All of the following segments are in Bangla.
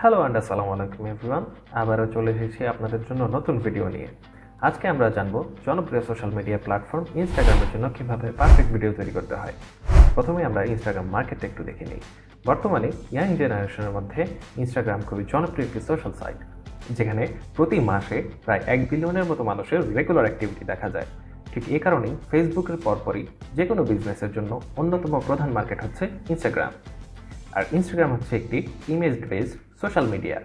হ্যালো অ্যান্ড আসসালামু আলাইকুম এভরিওয়ান। আবারও চলে এসেছি আপনাদের জন্য নতুন ভিডিও নিয়ে। আজকে আমরা জানবো জনপ্রিয় সোশ্যাল মিডিয়া প্ল্যাটফর্ম ইনস্টাগ্রামের জন্য কীভাবে পারফেক্ট ভিডিও তৈরি করতে হয়। প্রথমে আমরা ইনস্টাগ্রাম মার্কেটটা একটু দেখে নিই। বর্তমানে ইয়াং জেনারেশনের মধ্যে ইনস্টাগ্রাম খুবই জনপ্রিয় একটি সোশ্যাল সাইট, যেখানে প্রতি মাসে প্রায় 1 বিলিয়নের মতো মানুষের রেগুলার অ্যাক্টিভিটি দেখা যায়। ঠিক এই কারণেই ফেসবুকের পরপরই যে কোনো বিজনেসের জন্য অন্যতম প্রধান মার্কেট হচ্ছে ইনস্টাগ্রাম। আর ইনস্টাগ্রাম হচ্ছে একটি ইমেজ বেসড সোশ্যাল মিডিয়া,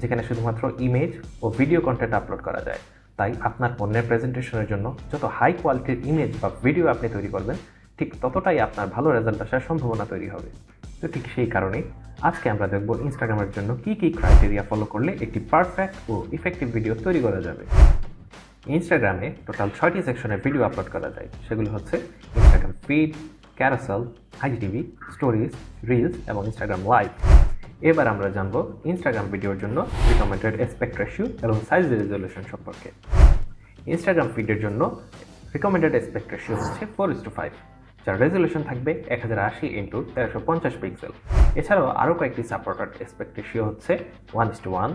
যেখানে শুধুমাত্র ইমেজ ও ভিডিও কন্টেন্ট আপলোড করা যায়। তাই আপনার পণ্যের প্রেজেন্টেশনের জন্য যত হাই কোয়ালিটির ইমেজ বা ভিডিও আপনি তৈরি করবেন, ঠিক ততটাই আপনার ভালো রেজাল্ট আসার সম্ভাবনা তৈরি হবে। তো ঠিক সেই কারণেই আজকে আমরা দেখব ইনস্টাগ্রামের জন্য কী কী ক্রাইটেরিয়া ফলো করলে একটি পারফেক্ট ও ইফেক্টিভ ভিডিও তৈরি করা যাবে। ইনস্টাগ্রামে টোটাল 6টি সেকশনে ভিডিও আপলোড করা যায়। সেগুলো হচ্ছে Instagram feed, ক্যারাসেল, IGTV, stories, reels এবং ইনস্টাগ্রাম লাইভ। এবার আমরা জানবো ইনস্টাগ্রাম ভিডিওর জন্য রিকমেন্ডেড অ্যাসপেক্ট রেশিও এবং সাইজ রেজলিউশন সম্পর্কে। ইনস্টাগ্রাম ফিডের জন্য রিকমেন্ডেড অ্যাসপেক্ট রেশিও হচ্ছে 4:5, যার রেজলিউশন থাকবে 1080x1350 পিক্সেল। এছাড়াও আরও কয়েকটি সাপোর্টেড অ্যাসপেক্ট রেশিও হচ্ছে 1:1,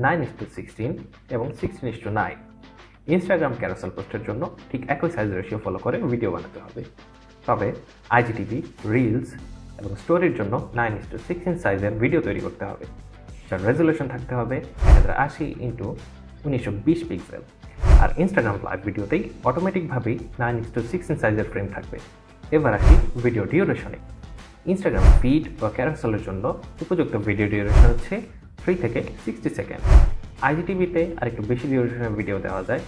9:16 এবং 16:9। ইনস্টাগ্রাম ক্যারাসেল পোস্টের জন্য ঠিক একই সাইজ রেশিও ফলো করে ভিডিও বানাতে হবে। তবে আইজিটিভি, রিলস এবং স্টোরির জন্য 9:16 সাইজের ভিডিও তৈরি করতে হবে, যার রেজলিউশন থাকতে হবে 1080x1920 পিক্সেল। আর ইনস্টাগ্রাম লাইভ ভিডিওতেই অটোমেটিকভাবেই 9:16 সাইজের ফ্রেম থাকবে। এবার আসি ভিডিও ডিউরেশনে। ইনস্টাগ্রাম ফিড বা ক্যারাসেলের জন্য উপযুক্ত ভিডিও ডিউরেশন হচ্ছে 3 থেকে 60 সেকেন্ড। আইজিটিভিতে আরেকটু বেশি ডিউরেশনের ভিডিও দেওয়া যায়।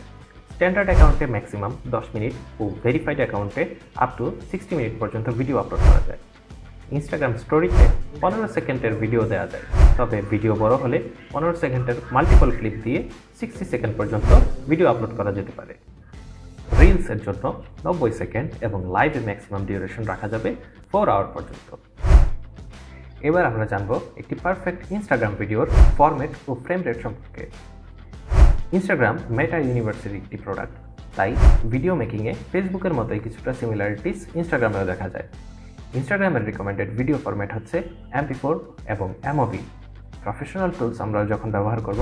স্ট্যান্ডার্ড অ্যাকাউন্টে ম্যাক্সিমাম 10 মিনিট ও ভেরিফাইড অ্যাকাউন্টে আপ টু 60 মিনিট পর্যন্ত ভিডিও আপলোড করা যায়। ইনস্টাগ্রাম স্টোরিতে 15 সেকেন্ডের ভিডিও দেওয়া যায়, তবে ভিডিও বড় হলে 15 সেকেন্ডের মাল্টিপল ক্লিপ দিয়ে 60 সেকেন্ড পর্যন্ত ভিডিও আপলোড করা যেতে পারে। রিলসের জন্য 90 সেকেন্ড এবং লাইভে ম্যাক্সিমাম ডিউরেশন রাখা যাবে 4 আওয়ার পর্যন্ত। এবার আমরা জানবো একটি পারফেক্ট ইনস্টাগ্রাম ভিডিওর ফরম্যাট ও ফ্রেম রেট সম্পর্কে। ইনস্টাগ্রাম মেটা ইউনিভার্সের একটি প্রোডাক্ট, তাই ভিডিও মেকিংয়ে ফেসবুকের মতোই কিছুটা সিমিলারিটিস ইনস্টাগ্রামেও দেখা যায়। ইনস্টাগ্রামের রিকমেন্ডেড ভিডিও ফরম্যাট হচ্ছে MP4 এবং MOV। প্রফেশনাল টুলস আমরা যখন ব্যবহার করব,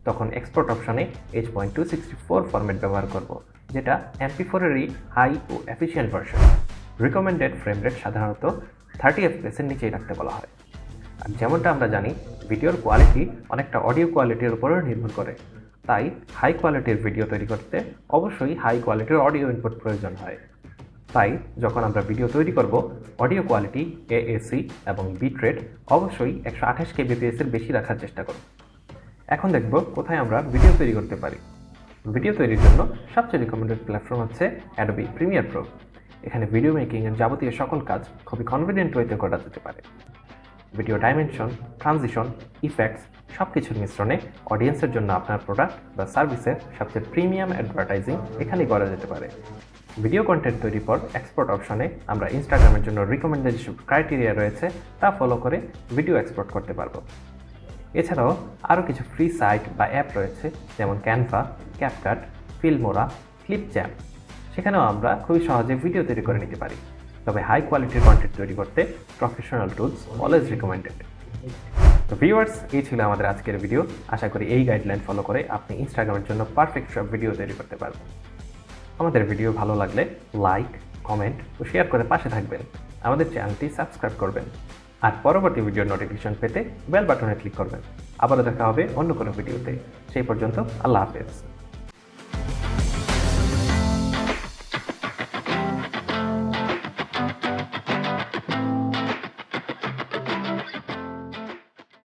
তখন এক্সপোর্ট অপশনে H.264 ফরম্যাট ব্যবহার করব, যেটা MP4-এরই হাই ও efficient version. Recommended frame rate সাধারণত 30 FPS-এর নিচেই রাখতে বলা হয়। আর যেমনটা আমরা জানি, ভিডিওর কোয়ালিটি অনেকটা অডিও কোয়ালিটির উপরও নির্ভর করে। তাই হাই কোয়ালিটির ভিডিও তৈরি করতে অবশ্যই হাই কোয়ালিটির অডিও ইনপুট প্রয়োজন হয়। তাই যখন আমরা ভিডিও তৈরি করব, অডিও কোয়ালিটি AAC এবং বিট রেট অবশ্যই 128 kbps-এর বেশি রাখার চেষ্টা করব। এখন দেখব কোথায় আমরা ভিডিও তৈরি করতে পারি। ভিডিও তৈরির জন্য সবচেয়ে রিকমেন্ডেড প্ল্যাটফর্ম হচ্ছে অ্যাডোবি প্রিমিয়ার প্রো। এখানে ভিডিও মেকিংয়ের যাবতীয় সকল কাজ খুবই কনফিডেন্ট ওয়েতে করা যেতে পারে। ভিডিও ডাইমেনশন, ট্রানজিশন, ইফেক্টস সব কিছুর মিশ্রণে অডিয়েন্সের জন্য আপনার প্রোডাক্ট বা সার্ভিসের সবচেয়ে প্রিমিয়াম অ্যাডভার্টাইজিং এখানেই করা যেতে পারে। ভিডিও কন্টেন্ট তৈরির পর এক্সপোর্ট অপশনে আমরা ইনস্টাগ্রামের জন্য রিকমেন্ডেড যেসব ক্রাইটেরিয়া রয়েছে তা ফলো করে ভিডিও এক্সপোর্ট করতে পারবো। এছাড়াও আরও কিছু ফ্রি সাইট বা অ্যাপ রয়েছে, যেমন ক্যানভা, ক্যাপকাট, ফিল্মোরা, ক্লিপজ্যাম। সেখানেও আমরা খুবই সহজে ভিডিও তৈরি করে নিতে পারি। তবে হাই কোয়ালিটির কন্টেন্ট তৈরি করতে প্রফেশনাল টুলস অলওয়েজ রিকমেন্ডেড। তো ভিউয়ার্স, এই ছিল আমাদের আজকের ভিডিও। আশা করি এই গাইডলাইন ফলো করে আপনি ইনস্টাগ্রামের জন্য পারফেক্ট সব ভিডিও তৈরি করতে পারবেন। আমাদের ভিডিও ভালো লাগলে লাইক, কমেন্ট ও শেয়ার করে পাশে থাকবেন। আমাদের চ্যানেলটি সাবস্ক্রাইব করবেন। আর পরবর্তী ভিডিওর নোটিফিকেশন পেতে বেল বাটনে ক্লিক করবেন। আবারও দেখা হবে অন্য কোনো ভিডিওতে। সেই পর্যন্ত আল্লাহ হাফেজ।